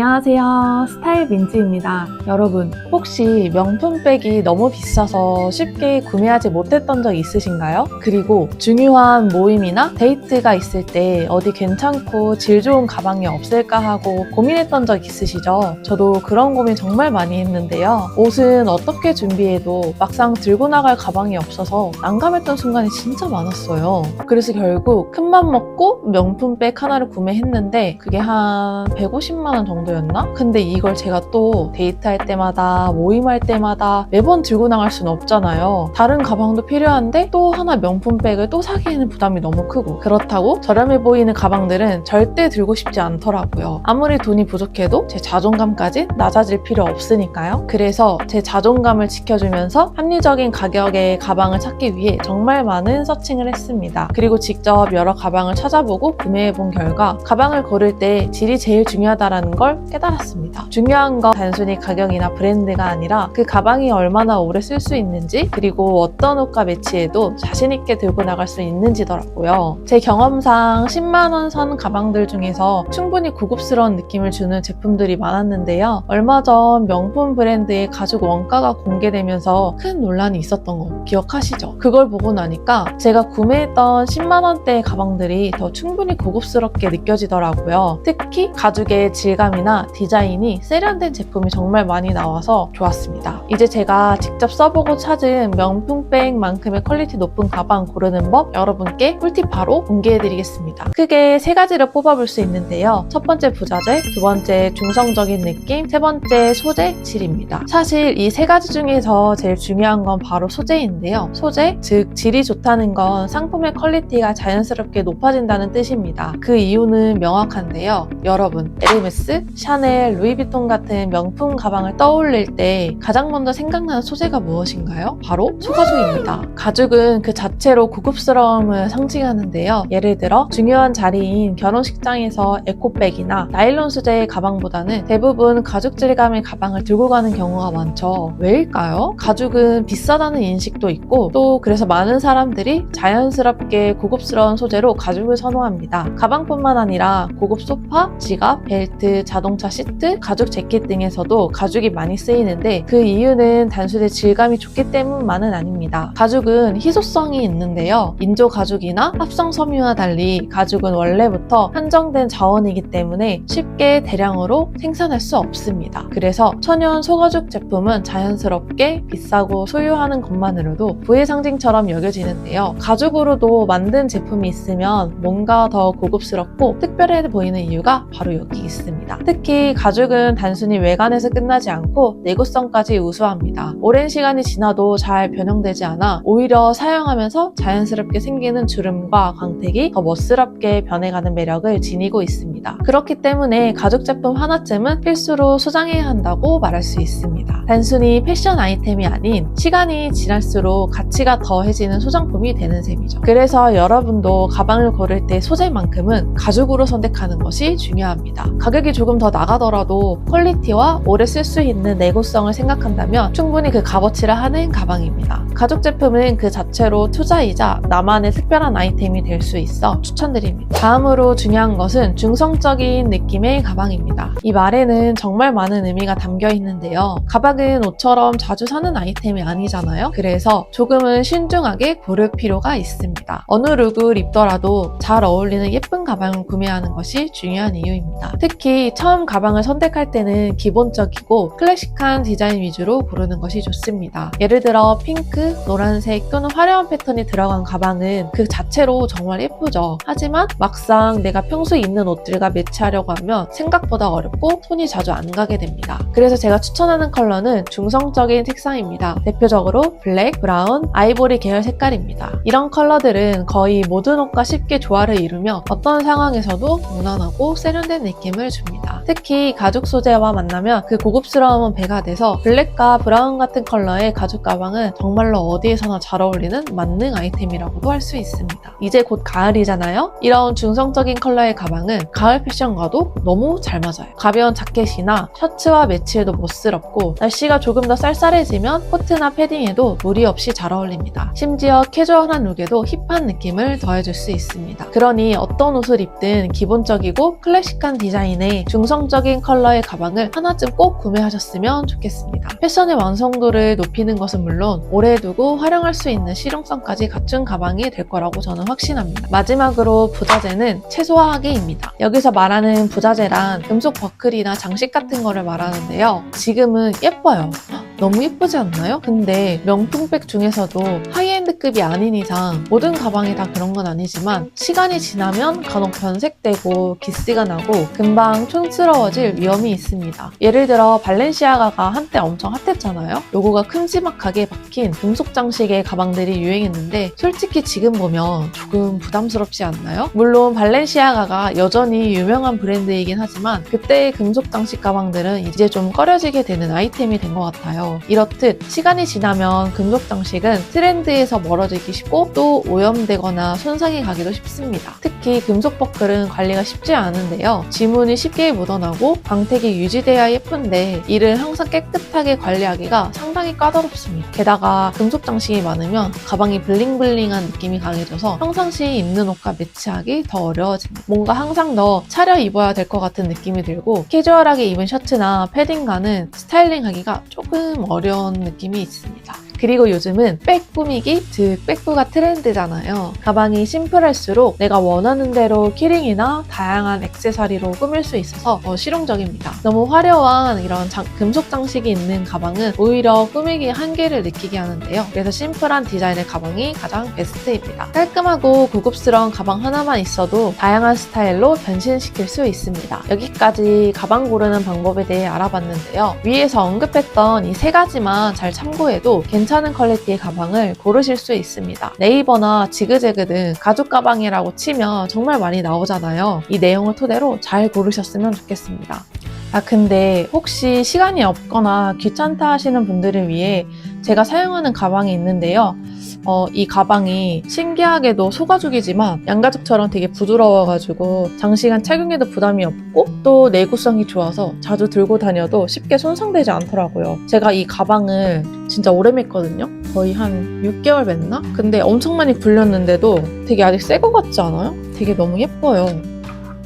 안녕하세요. 스타일 민지입니다. 여러분, 혹시 명품백이 너무 비싸서 쉽게 구매하지 못했던 적 있으신가요? 그리고 중요한 모임이나 데이트가 있을 때 어디 괜찮고 질 좋은 가방이 없을까 하고 고민했던 적 있으시죠? 저도 그런 고민 정말 많이 했는데요. 옷은 어떻게 준비해도 막상 들고 나갈 가방이 없어서 난감했던 순간이 진짜 많았어요. 그래서 결국 큰맘 먹고 명품백 하나를 구매했는데 그게 한 150만 원 정도였나? 근데 이걸 제가 또 데이트할 때마다 모임할 때마다 매번 들고 나갈 수는 없잖아요. 다른 가방도 필요한데 또 하나 명품백을 또 사기에는 부담이 너무 크고, 그렇다고 저렴해 보이는 가방들은 절대 들고 싶지 않더라고요. 아무리 돈이 부족해도 제 자존감까지 낮아질 필요 없으니까요. 그래서 제 자존감을 지켜주면서 합리적인 가격의 가방을 찾기 위해 정말 많은 서칭을 했습니다. 그리고 직접 여러 가방을 찾아보고 구매해본 결과 가방을 고를 때 질이 제일 중요하다는 걸 깨달았습니다. 중요한 건 단순히 가격이나 브랜드가 아니라 그 가방이 얼마나 오래 쓸 수 있는지, 그리고 어떤 옷과 매치해도 자신있게 들고 나갈 수 있는지더라고요. 제 경험상 10만 원 선 가방들 중에서 충분히 고급스러운 느낌을 주는 제품들이 많았는데요. 얼마 전 명품 브랜드의 가죽 원가가 공개되면서 큰 논란이 있었던 거 기억하시죠? 그걸 보고 나니까 제가 구매했던 10만 원대의 가방들이 더 충분히 고급스럽게 느껴지더라고요. 특히 가죽의 질감이나 디자인이 세련된 제품이 정말 많이 나와서 좋았습니다. 이제 제가 직접 써보고 찾은 명품백만큼의 퀄리티 높은 가방 고르는 법 여러분께 꿀팁 바로 공개해드리겠습니다. 크게 세 가지를 뽑아볼 수 있는데요. 첫 번째 부자재, 두 번째 중성적인 느낌, 세 번째 소재, 질입니다. 사실 이 세 가지 중에서 제일 중요한 건 바로 소재인데요. 소재, 즉 질이 좋다는 건 상품의 퀄리티가 자연스럽게 높아진다는 뜻입니다. 그 이유는 명확한데요. 여러분, 에르메스, 샤넬, 루이비통 같은 명품 가방을 떠올릴 때 가장 먼저 생각나는 소재가 무엇인가요? 바로 소가죽입니다. 가죽은 그 자체로 고급스러움을 상징하는데요. 예를 들어 중요한 자리인 결혼식장에서 에코백이나 나일론 소재의 가방보다는 대부분 가죽 질감의 가방을 들고 가는 경우가 많죠. 왜일까요? 가죽은 비싸다는 인식도 있고, 또 그래서 많은 사람들이 자연스럽게 고급스러운 소재로 가죽을 선호합니다. 가방뿐만 아니라 고급 소파, 지갑, 벨트, 자동차 시트, 가죽 재킷 등에서도 가죽이 많이 쓰이는데 그 이유는 단순히 질감이 좋기 때문만은 아닙니다. 가죽은 희소성이 있는데요. 인조 가죽이나 합성 섬유와 달리 가죽은 원래부터 한정된 자원이기 때문에 쉽게 대량으로 생산할 수 없습니다. 그래서 천연 소가죽 제품은 자연스럽게 비싸고 소유하는 것만으로도 부의 상징처럼 여겨지는데요. 가죽으로도 만든 제품이 있으면 뭔가 더 고급스럽고 특별해 보이는 이유가 바로 여기 있습니다. 특히 가죽은 단순히 외관에서 끝나지 않고 내구성까지 우수합니다. 오랜 시간이 지나도 잘 변형되지 않아 오히려 사용하면서 자연스럽게 생기는 주름과 광택이 더 멋스럽게 변해가는 매력을 지니고 있습니다. 그렇기 때문에 가죽 제품 하나쯤은 필수로 소장해야 한다고 말할 수 있습니다. 단순히 패션 아이템이 아닌 시간이 지날수록 가치가 더해지는 소장품이 되는 셈이죠. 그래서 여러분도 가방을 고를 때 소재만큼은 가죽으로 선택하는 것이 중요합니다. 가격이 조금 더 나가더라도 퀄리티와 오래 쓸 수 있는 내구성을 생각한다면 충분히 그 값어치를 하는 가방입니다. 가죽 제품은 그 자체로 투자이자 나만의 특별한 아이템이 될 수 있어 추천드립니다. 다음으로 중요한 것은 중성적인 느낌의 가방입니다. 이 말에는 정말 많은 의미가 담겨 있는데요. 가방은 옷처럼 자주 사는 아이템이 아니잖아요. 그래서 조금은 신중하게 고를 필요가 있습니다. 어느 룩을 입더라도 잘 어울리는 예쁜 가방을 구매하는 것이 중요한 이유입니다. 특히 처음 가방을 선택할 때는 기본적이고 클래식한 디자인 위주로 고르는 것이 좋습니다. 예를 들어 핑크, 노란색 또는 화려한 패턴이 들어간 가방은 그 자체로 정말 예쁘죠. 하지만 막상 내가 평소에 입는 옷들과 매치하려고 하면 생각보다 어렵고 손이 자주 안 가게 됩니다. 그래서 제가 추천하는 컬러는 중성적인 색상입니다. 대표적으로 블랙, 브라운, 아이보리 계열 색깔입니다. 이런 컬러들은 거의 모든 옷과 쉽게 조화를 이루며 어떤 상황에서도 무난하고 세련된 느낌을 줍니다. 특히 가죽 소재와 만나면 그 고급스러움은 배가 돼서 블랙과 브라운 같은 컬러의 가죽 가방은 정말로 어디에서나 잘 어울리는 만능 아이템이라고도 할 수 있습니다. 이제 곧 가을이잖아요? 이런 중성적인 컬러의 가방은 가을 패션과도 너무 잘 맞아요. 가벼운 자켓이나 셔츠와 매치해도 멋스럽고, 날씨가 조금 더 쌀쌀해지면 코트나 패딩에도 무리 없이 잘 어울립니다. 심지어 캐주얼한 룩에도 힙한 느낌을 더해줄 수 있습니다. 그러니 어떤 옷을 입든 기본적이고 클래식한 디자인에 중성 감성적인 컬러의 가방을 하나쯤 꼭 구매하셨으면 좋겠습니다. 패션의 완성도를 높이는 것은 물론 오래 두고 활용할 수 있는 실용성까지 갖춘 가방이 될 거라고 저는 확신합니다. 마지막으로 부자재는 최소화하기입니다. 여기서 말하는 부자재란 금속 버클이나 장식 같은 거를 말하는데요. 지금은 예뻐요. 너무 예쁘지 않나요? 근데 명품백 중에서도 하이엔드급이 아닌 이상 모든 가방이 다 그런 건 아니지만 시간이 지나면 간혹 변색되고 기스가 나고 금방 촌스러워질 위험이 있습니다. 예를 들어 발렌시아가가 한때 엄청 핫했잖아요? 로고가 큼지막하게 박힌 금속 장식의 가방들이 유행했는데 솔직히 지금 보면 조금 부담스럽지 않나요? 물론 발렌시아가가 여전히 유명한 브랜드이긴 하지만 그때의 금속 장식 가방들은 이제 좀 꺼려지게 되는 아이템이 된 것 같아요. 이렇듯 시간이 지나면 금속 장식은 트렌드에서 멀어지기 쉽고 또 오염되거나 손상이 가기도 쉽습니다. 특히 금속 버클은 관리가 쉽지 않은데요. 지문이 쉽게 묻어나고 광택이 유지돼야 예쁜데 이를 항상 깨끗하게 관리하기가 상당히 까다롭습니다. 게다가 금속 장식이 많으면 가방이 블링블링한 느낌이 강해져서 평상시 입는 옷과 매치하기 더 어려워집니다. 뭔가 항상 더 차려입어야 될 것 같은 느낌이 들고 캐주얼하게 입은 셔츠나 패딩과는 스타일링하기가 조금 어려운 느낌이 있습니다. 그리고 요즘은 백 꾸미기, 즉 백구가 트렌드잖아요. 가방이 심플할수록 내가 원하는 대로 키링이나 다양한 액세서리로 꾸밀 수 있어서 더 실용적입니다. 너무 화려한 이런 금속 장식이 있는 가방은 오히려 꾸미기의 한계를 느끼게 하는데요. 그래서 심플한 디자인의 가방이 가장 베스트입니다. 깔끔하고 고급스러운 가방 하나만 있어도 다양한 스타일로 변신시킬 수 있습니다. 여기까지 가방 고르는 방법에 대해 알아봤는데요. 위에서 언급했던 이 세 가지만 잘 참고해도 괜찮은 퀄리티의 가방을 고르실 수 있습니다. 네이버나 지그재그 등 가죽 가방이라고 치면 정말 많이 나오잖아요. 이 내용을 토대로 잘 고르셨으면 좋겠습니다. 근데 혹시 시간이 없거나 귀찮다 하시는 분들을 위해 제가 사용하는 가방이 있는데요. 이 가방이 신기하게도 소가죽이지만 양가죽처럼 되게 부드러워가지고 장시간 착용해도 부담이 없고 또 내구성이 좋아서 자주 들고 다녀도 쉽게 손상되지 않더라고요. 제가 이 가방을 진짜 오래 맸거든요. 거의 한 6개월 맸나? 근데 엄청 많이 굴렸는데도 되게 아직 새 거 같지 않아요? 되게 너무 예뻐요.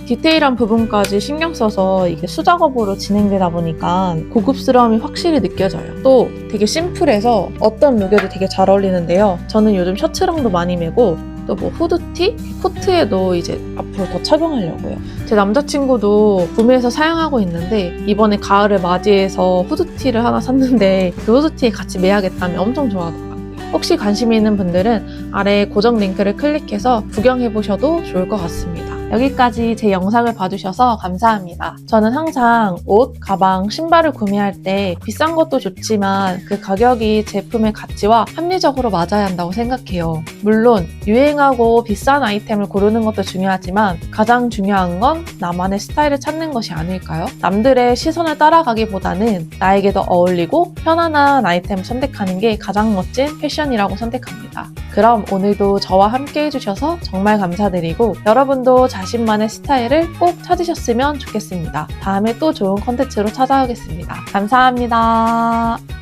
디테일한 부분까지 신경 써서 이게 수작업으로 진행되다 보니까 고급스러움이 확실히 느껴져요. 또 되게 심플해서 어떤 룩에도 되게 잘 어울리는데요. 저는 요즘 셔츠랑도 많이 매고 또 뭐 후드티, 코트에도 이제 앞으로 더 착용하려고요. 제 남자친구도 구매해서 사용하고 있는데 이번에 가을을 맞이해서 후드티를 하나 샀는데 그 후드티에 같이 매야겠다며 엄청 좋아하더라고요. 혹시 관심이 있는 분들은 아래 고정 링크를 클릭해서 구경해보셔도 좋을 것 같습니다. 여기까지 제 영상을 봐주셔서 감사합니다. 저는 항상 옷, 가방, 신발을 구매할 때 비싼 것도 좋지만 그 가격이 제품의 가치와 합리적으로 맞아야 한다고 생각해요. 물론 유행하고 비싼 아이템을 고르는 것도 중요하지만 가장 중요한 건 나만의 스타일을 찾는 것이 아닐까요? 남들의 시선을 따라가기보다는 나에게 더 어울리고 편안한 아이템을 선택하는 게 가장 멋진 패션이라고 선택합니다. 그럼 오늘도 저와 함께 해주셔서 정말 감사드리고 여러분도 자신만의 스타일을 꼭 찾으셨으면 좋겠습니다. 다음에 또 좋은 콘텐츠로 찾아오겠습니다. 감사합니다.